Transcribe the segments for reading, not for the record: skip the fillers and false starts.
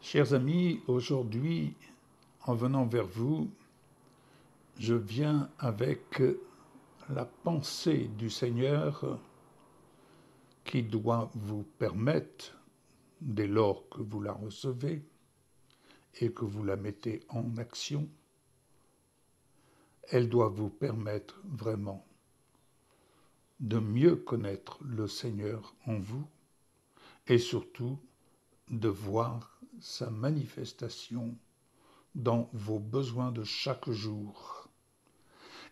Chers amis, aujourd'hui, en venant vers vous, je viens avec la pensée du Seigneur qui doit vous permettre, dès lors que vous la recevez et que vous la mettez en action, elle doit vous permettre vraiment de mieux connaître le Seigneur en vous et surtout de voir sa manifestation dans vos besoins de chaque jour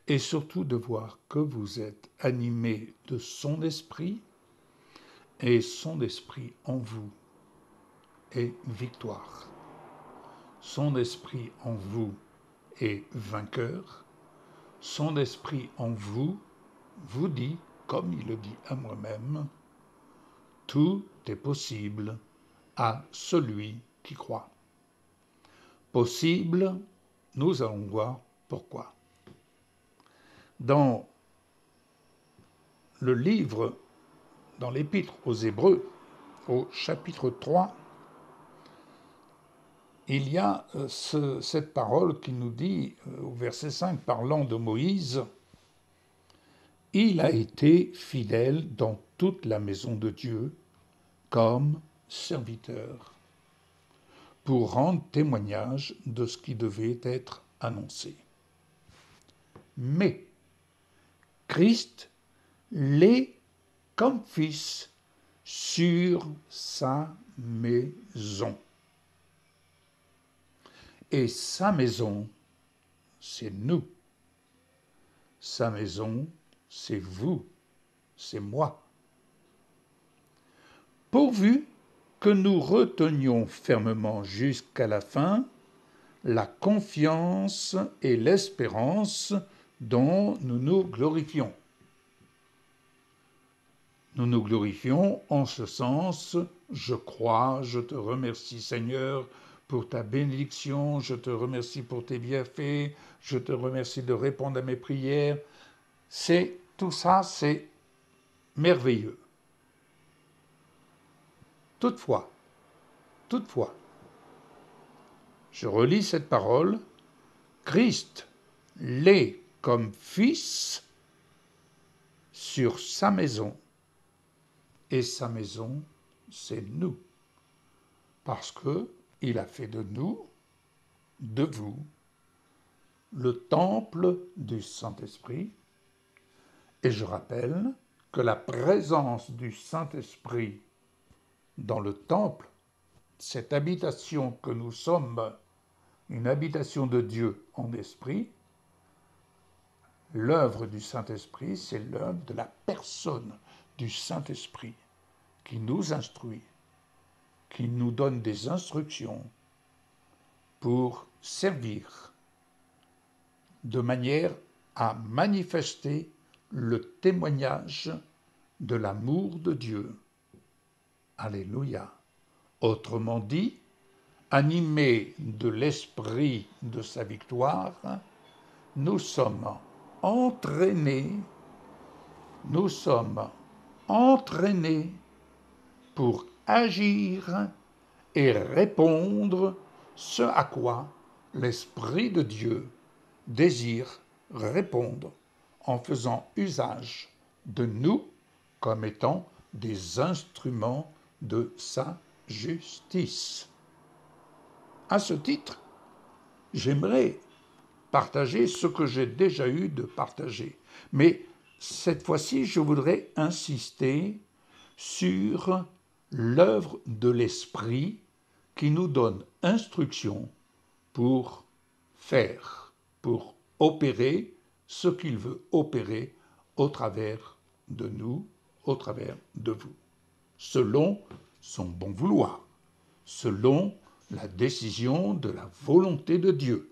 et surtout de voir que vous êtes animé de son esprit et son esprit en vous est victoire. Son esprit en vous est vainqueur. Son esprit en vous vous dit, comme il le dit à moi-même, tout est possible à celui qui croit. Possible, nous allons voir pourquoi. Dans le livre, dans l'Épître aux Hébreux, au chapitre 3, il y a cette parole qui nous dit, au verset 5, parlant de Moïse, « Il a été fidèle dans toute la maison de Dieu comme serviteur, pour rendre témoignage de ce qui devait être annoncé. Mais Christ l'est comme fils sur sa maison. » Et sa maison, c'est nous. Sa maison, c'est vous, c'est moi. Pourvu que nous retenions fermement jusqu'à la fin la confiance et l'espérance dont nous nous glorifions. Nous nous glorifions en ce sens, je crois, je te remercie Seigneur pour ta bénédiction, je te remercie pour tes bienfaits, je te remercie de répondre à mes prières. Tout ça, c'est merveilleux. Toutefois, je relis cette parole, Christ l'est comme fils sur sa maison. Et sa maison, c'est nous. Parce qu'il a fait de nous, de vous, le temple du Saint-Esprit. Et je rappelle que la présence du Saint-Esprit dans le temple, cette habitation que nous sommes, une habitation de Dieu en esprit, l'œuvre du Saint-Esprit, c'est l'œuvre de la personne du Saint-Esprit qui nous instruit, qui nous donne des instructions pour servir de manière à manifester le témoignage de l'amour de Dieu. Alléluia. Autrement dit, animés de l'esprit de sa victoire, nous sommes entraînés pour agir et répondre ce à quoi l'Esprit de Dieu désire répondre en faisant usage de nous comme étant des instruments de sa justice. À ce titre, j'aimerais partager ce que j'ai déjà eu de partager, mais cette fois-ci, je voudrais insister sur l'œuvre de l'Esprit qui nous donne instruction pour faire, pour opérer ce qu'il veut opérer au travers de nous, au travers de vous, selon son bon vouloir, selon la décision de la volonté de Dieu.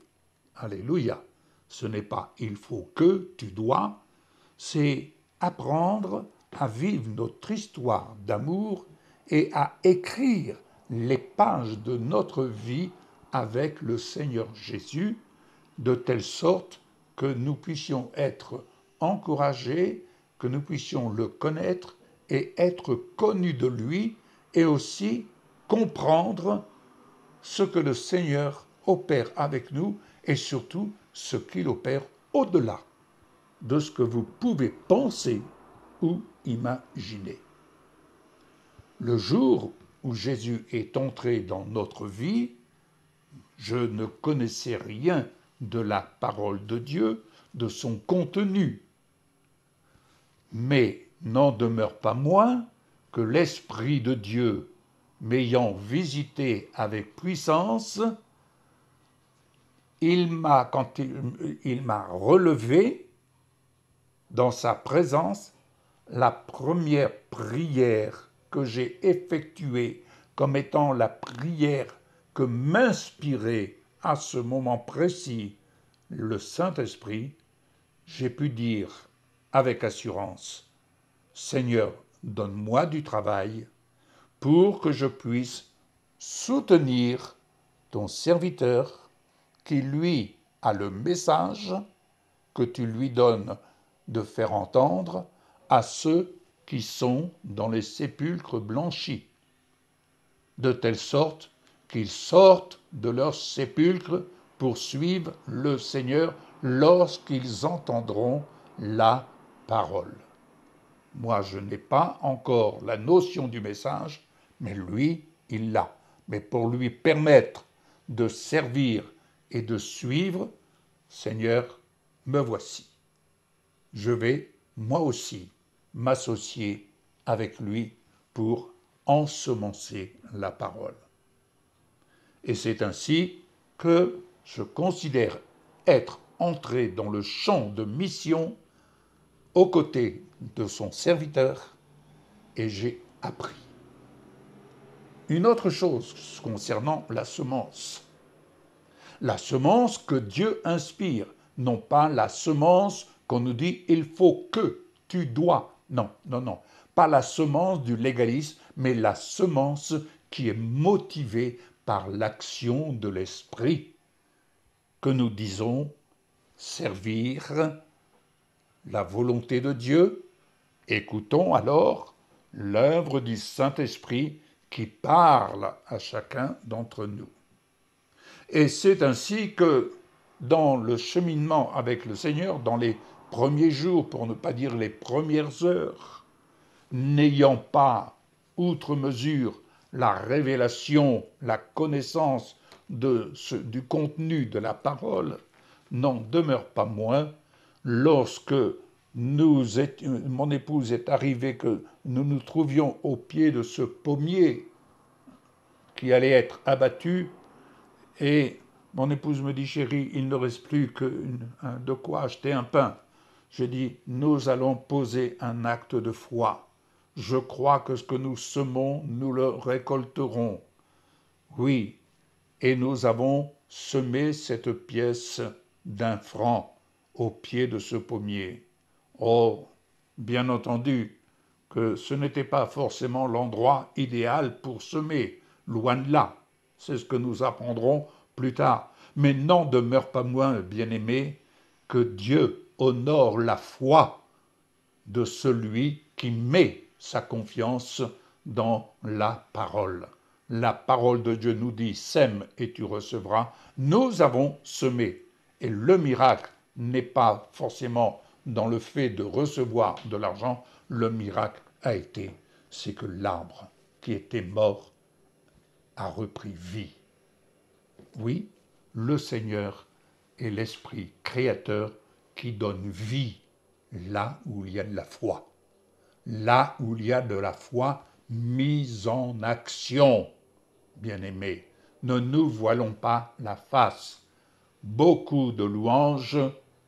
Alléluia. Ce n'est pas il faut que, tu dois, c'est apprendre à vivre notre histoire d'amour et à écrire les pages de notre vie avec le Seigneur Jésus, de telle sorte que nous puissions être encouragés, que nous puissions le connaître et être connus de lui, et aussi comprendre ce que le Seigneur opère avec nous et surtout ce qu'il opère au-delà de ce que vous pouvez penser ou imaginer. Le jour où Jésus est entré dans notre vie, je ne connaissais rien de la parole de Dieu, de son contenu. Mais n'en demeure pas moins que l'Esprit de Dieu, m'ayant visité avec puissance, quand il m'a relevé dans sa présence, la première prière que j'ai effectuée comme étant la prière que m'inspirait à ce moment précis le Saint-Esprit, j'ai pu dire avec assurance, Seigneur, donne-moi du travail pour que je puisse soutenir ton serviteur qui, lui, a le message que tu lui donnes de faire entendre à ceux qui sont dans les sépulcres blanchis, de telle sorte qu'ils sortent de leurs sépulcres pour suivre le Seigneur lorsqu'ils entendront la parole. Moi, je n'ai pas encore la notion du message, mais lui, il l'a. Mais pour lui permettre de servir et de suivre, Seigneur, me voici. Je vais, moi aussi, m'associer avec lui pour ensemencer la parole. Et c'est ainsi que je considère être entré dans le champ de mission aux côtés de son serviteur et j'ai appris. Une autre chose concernant la semence. La semence que Dieu inspire, non pas la semence qu'on nous dit il faut que, tu dois. Non, non, non. Pas la semence du légalisme, mais la semence qui est motivée par l'action de l'esprit que nous disons servir la volonté de Dieu. Écoutons alors l'œuvre du Saint-Esprit qui parle à chacun d'entre nous. Et c'est ainsi que dans le cheminement avec le Seigneur, dans les premiers jours, pour ne pas dire les premières heures, n'ayant pas, outre mesure, la révélation, la connaissance du contenu de la parole, n'en demeure pas moins, lorsque mon épouse est arrivée, que nous nous trouvions au pied de ce pommier qui allait être abattu, et mon épouse me dit, chérie, il ne reste plus que de quoi acheter un pain. Je dis, nous allons poser un acte de foi. Je crois que ce que nous semons, nous le récolterons. Oui, et nous avons semé cette pièce d'1 franc au pied de ce pommier. Oh, bien entendu que ce n'était pas forcément l'endroit idéal pour semer, loin de là. C'est ce que nous apprendrons plus tard. Mais n'en demeure pas moins, bien-aimé, que Dieu honore la foi de celui qui met sa confiance dans la parole. La parole de Dieu nous dit « sème et tu recevras ». Nous avons semé. Et le miracle n'est pas forcément dans le fait de recevoir de l'argent. Le miracle a été, c'est que l'arbre qui était mort a repris vie. Oui, le Seigneur est l'Esprit créateur qui donne vie là où il y a de la foi. Là où il y a de la foi mise en action. Bien-aimés, ne nous voilons pas la face. Beaucoup de louanges,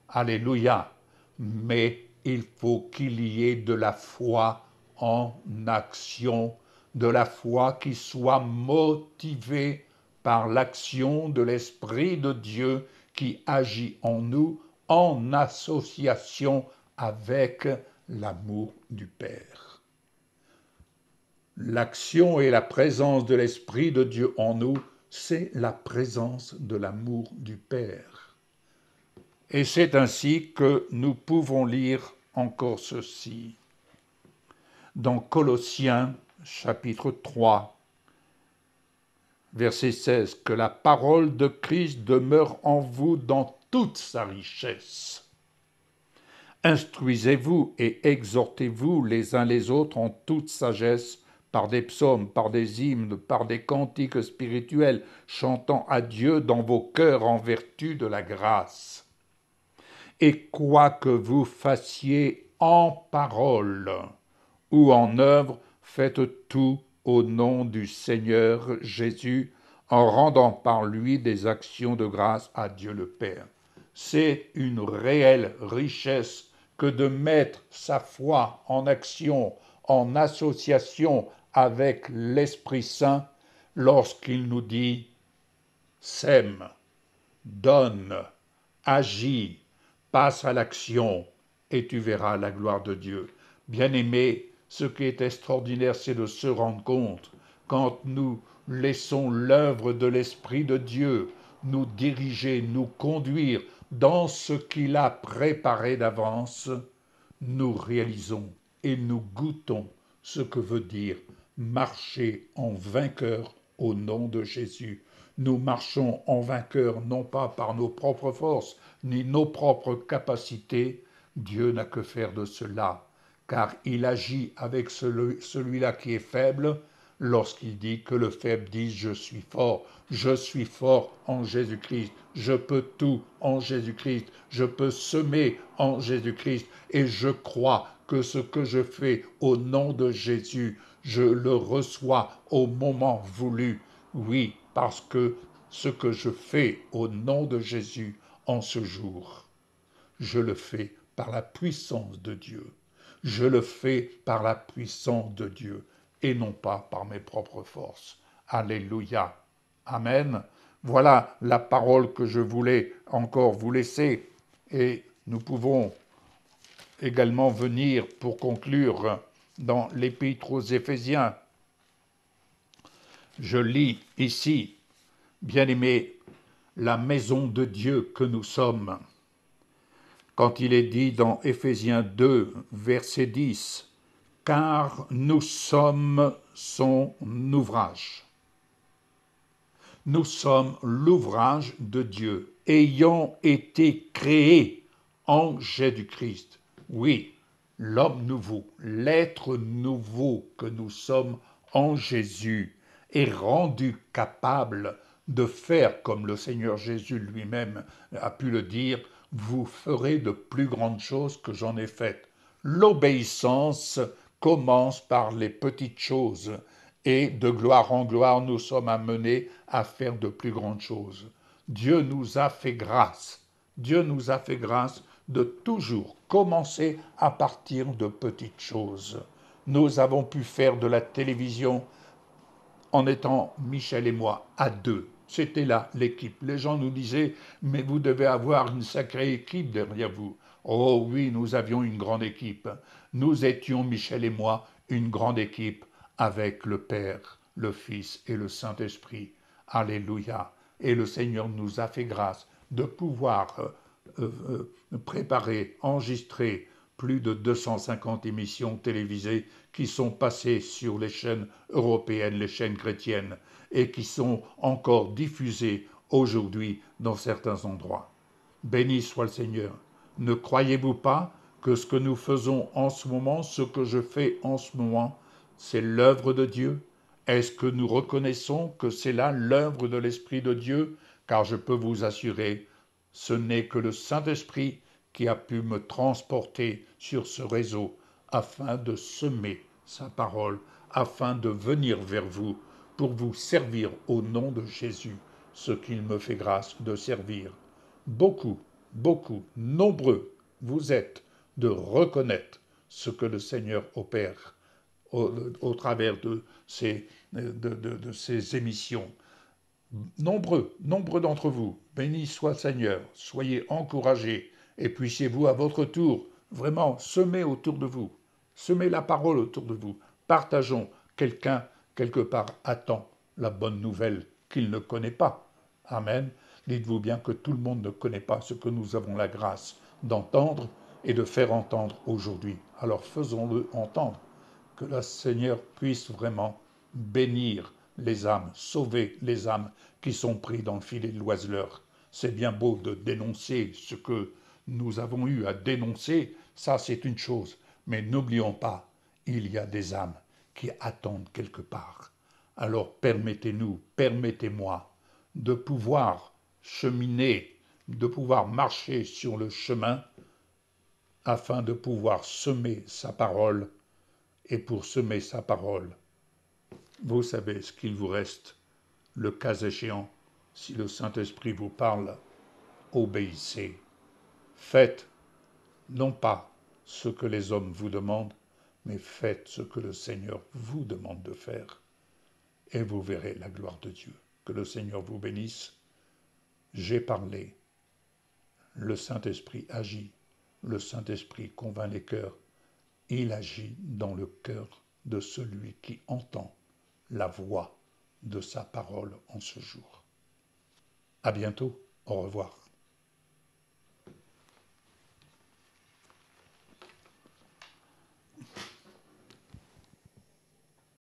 alléluia, mais il faut qu'il y ait de la foi en action, de la foi qui soit motivée par l'action de l'Esprit de Dieu qui agit en nous en association avec l'amour du Père. L'action et la présence de l'Esprit de Dieu en nous, c'est la présence de l'amour du Père. Et c'est ainsi que nous pouvons lire encore ceci. Dans Colossiens chapitre 3, Verset 16, que la parole de Christ demeure en vous dans toute sa richesse. Instruisez-vous et exhortez-vous les uns les autres en toute sagesse, par des psaumes, par des hymnes, par des cantiques spirituels, chantant à Dieu dans vos cœurs en vertu de la grâce. Et quoi que vous fassiez en parole ou en œuvre, faites tout au nom du Seigneur Jésus, en rendant par lui des actions de grâce à Dieu le Père. C'est une réelle richesse que de mettre sa foi en action, en association avec l'Esprit Saint, lorsqu'il nous dit « sème, donne, agis, passe à l'action, et tu verras la gloire de Dieu. » Bien-aimés, ce qui est extraordinaire, c'est de se rendre compte, quand nous laissons l'œuvre de l'Esprit de Dieu nous diriger, nous conduire dans ce qu'il a préparé d'avance, nous réalisons et nous goûtons ce que veut dire marcher en vainqueur au nom de Jésus. Nous marchons en vainqueur non pas par nos propres forces ni nos propres capacités. Dieu n'a que faire de cela, car il agit avec celui-là qui est faible lorsqu'il dit que le faible dise je suis fort en Jésus-Christ, je peux tout en Jésus-Christ, je peux semer en Jésus-Christ et je crois que ce que je fais au nom de Jésus, je le reçois au moment voulu. Oui, parce que ce que je fais au nom de Jésus en ce jour, je le fais par la puissance de Dieu. Je le fais par la puissance de Dieu et non pas par mes propres forces. Alléluia. Amen. Voilà la parole que je voulais encore vous laisser et nous pouvons également venir pour conclure dans l'Épître aux Éphésiens. Je lis ici, bien-aimés, la maison de Dieu que nous sommes. Quand il est dit dans Éphésiens 2, verset 10, « Car nous sommes son ouvrage. » Nous sommes l'ouvrage de Dieu, ayant été créés en Jésus-Christ. Oui, l'homme nouveau, l'être nouveau que nous sommes en Jésus est rendu capable de faire comme le Seigneur Jésus lui-même a pu le dire, vous ferez de plus grandes choses que j'en ai faites. L'obéissance commence par les petites choses et de gloire en gloire nous sommes amenés à faire de plus grandes choses. Dieu nous a fait grâce. Dieu nous a fait grâce de toujours commencer à partir de petites choses. Nous avons pu faire de la télévision en étant Michel et moi à deux. C'était là l'équipe. Les gens nous disaient « mais vous devez avoir une sacrée équipe derrière vous ». Oh oui, nous avions une grande équipe. Nous étions, Michel et moi, une grande équipe avec le Père, le Fils et le Saint-Esprit. Alléluia. Et le Seigneur nous a fait grâce de pouvoir préparer, enregistrer plus de 250 émissions télévisées qui sont passées sur les chaînes européennes, les chaînes chrétiennes, et qui sont encore diffusées aujourd'hui dans certains endroits. Béni soit le Seigneur. Ne croyez-vous pas que ce que nous faisons en ce moment, ce que je fais en ce moment, c'est l'œuvre de Dieu? Est-ce que nous reconnaissons que c'est là l'œuvre de l'Esprit de Dieu? Car je peux vous assurer, ce n'est que le Saint-Esprit qui a pu me transporter sur ce réseau afin de semer sa parole, afin de venir vers vous pour vous servir au nom de Jésus, ce qu'il me fait grâce de servir. Beaucoup, nombreux vous êtes de reconnaître ce que le Seigneur opère au travers de ces émissions. Nombreux d'entre vous, béni soit le Seigneur, soyez encouragés et puissiez-vous à votre tour vraiment semer autour de vous, semer la parole autour de vous. Partageons, quelqu'un quelque part attend la bonne nouvelle qu'il ne connaît pas. Amen. Dites-vous bien que tout le monde ne connaît pas ce que nous avons la grâce d'entendre et de faire entendre aujourd'hui. Alors faisons-le entendre, que le Seigneur puisse vraiment bénir les âmes, sauver les âmes qui sont prises dans le filet de l'oiseleur. C'est bien beau de dénoncer ce que nous avons eu à dénoncer, ça c'est une chose, mais n'oublions pas, il y a des âmes qui attendent quelque part. Alors permettez-nous, permettez-moi de pouvoir cheminer, de pouvoir marcher sur le chemin afin de pouvoir semer sa parole. Et pour semer sa parole, vous savez ce qu'il vous reste. Le cas échéant, si le Saint-Esprit vous parle, obéissez. Faites non pas ce que les hommes vous demandent, mais faites ce que le Seigneur vous demande de faire. Et vous verrez la gloire de Dieu. Que le Seigneur vous bénisse. J'ai parlé. Le Saint-Esprit agit. Le Saint-Esprit convainc les cœurs. Il agit dans le cœur de celui qui entend la voix de sa parole en ce jour. À bientôt. Au revoir.